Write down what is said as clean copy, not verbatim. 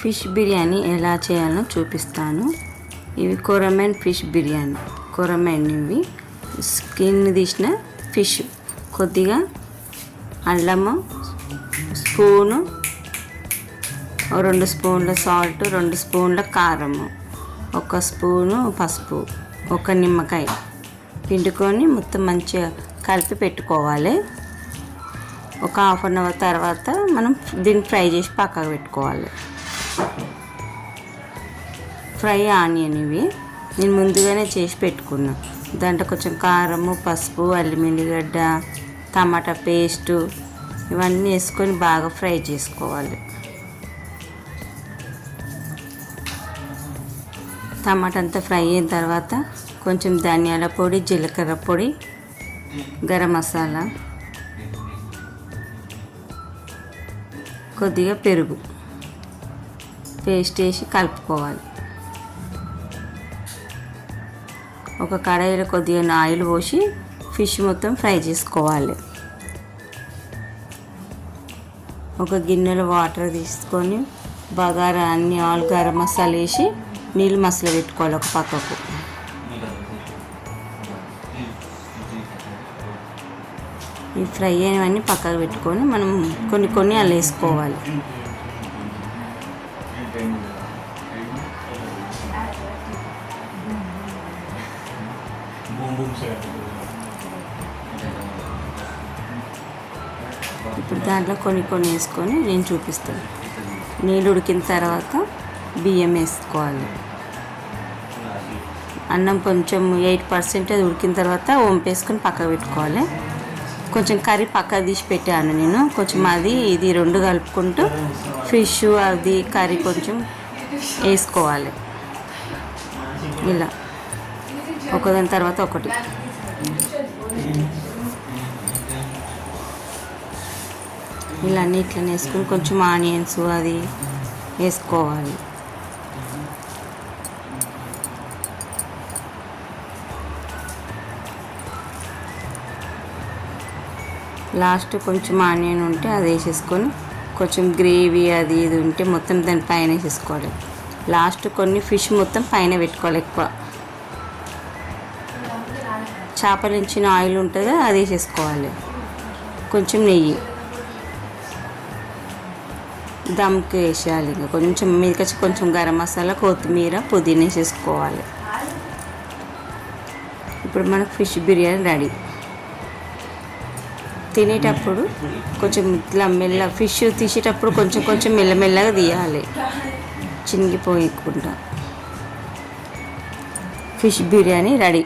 Fish biryani ఎలా చేయాలో చూపిస్తాను. ఇవి కొరమైన్ ఫిష్ బిర్యానీ. కొరమైన్ ఇవి స్కిన్ తీసిన ఫిష్. కొద్దిగా అల్లము, స్పూను, 2 స్పూన్ల సాల్ట్, 2 స్పూన్ల కారము, 1 స్పూను పసుపు, 1 నిమ్మకాయ పిండుకొని మొత్తం మంచిగా కలిపి పెట్టుకోవాలి. ఒక హాఫ్ అన్ అవర్ తర్వాత మనం దీన్ని ఫ్రై చేసి పక్కకు పెట్టుకోవాలి. ఫ్రై ఆనియన్ ఇవి నేను ముందుగానే చేసి పెట్టుకున్నా. దాంట్లో కొంచెం కారము, పసుపు, అల్లం ఎల్లిగడ్డ, టమాటా పేస్టు ఇవన్నీ వేసుకొని బాగా ఫ్రై చేసుకోవాలి. టమాటా అంతా ఫ్రై అయిన తర్వాత కొంచెం ధనియాల పొడి, జీలకర్ర పొడి, గరం మసాలా, కొద్దిగా పెరుగు పేస్ట్ వేసి కలుపుకోవాలి. ఒక కడాయిలో కొద్దిగా ఆయిల్ పోసి ఫిష్ మొత్తం ఫ్రై చేసుకోవాలి. ఒక గిన్నెలో వాటర్ తీసుకొని బగారా అన్ని ఆల్ గరం మసాలా వేసి నీళ్ళు మసాలా పెట్టుకోవాలి ఒక పక్కకు. ఈ ఫ్రై అయినవన్నీ పక్కకు పెట్టుకొని మనం కొన్ని అలా వేసుకోవాలి. ఇప్పుడు దాంట్లో కొన్ని వేసుకొని నేను చూపిస్తాను. నీళ్ళు ఉడికిన తర్వాత బియ్యం వేసుకోవాలి. అన్నం కొంచెం 8% అది ఉడికిన తర్వాత వంపేసుకొని పక్కకు పెట్టుకోవాలి. కొంచెం కర్రీ పక్కకు తీసి పెట్టాను నేను. కొంచెం అది ఇది 2 కలుపుకుంటూ ఫిష్ అది కర్రీ కొంచెం వేసుకోవాలి. ఇలా ఒకదాని తర్వాత ఒకటి. ఇలా అన్నిట్లని వేసుకొని కొంచెం ఆనియన్స్ అది వేసుకోవాలి. లాస్ట్ కొంచెం ఆనియన్ ఉంటే అది వేసేసుకొని కొంచెం గ్రేవీ అది ఇది ఉంటే మొత్తం దాని పైన వేసేసుకోవాలి. లాస్ట్ కొన్ని ఫిష్ మొత్తం పైన పెట్టుకోవాలి. ఎక్కువ చేపలు ఇచ్చిన ఆయిల్ ఉంటుందో అది వేసేసుకోవాలి. కొంచెం నెయ్యి దమ్కి వేసేయాలి. ఇంకా కొంచెం మీదకి కొంచెం గరం మసాలా, కొత్తిమీర, పుదీనా వేసేసుకోవాలి. ఇప్పుడు మనకు ఫిష్ బిర్యానీ రెడీ. తినేటప్పుడు కొంచెం ఇట్లా ఫిష్ తీసేటప్పుడు కొంచెం మెల్లమెల్లగా తీయాలి, చినిగిపోయకుండా. Fish biryani ready.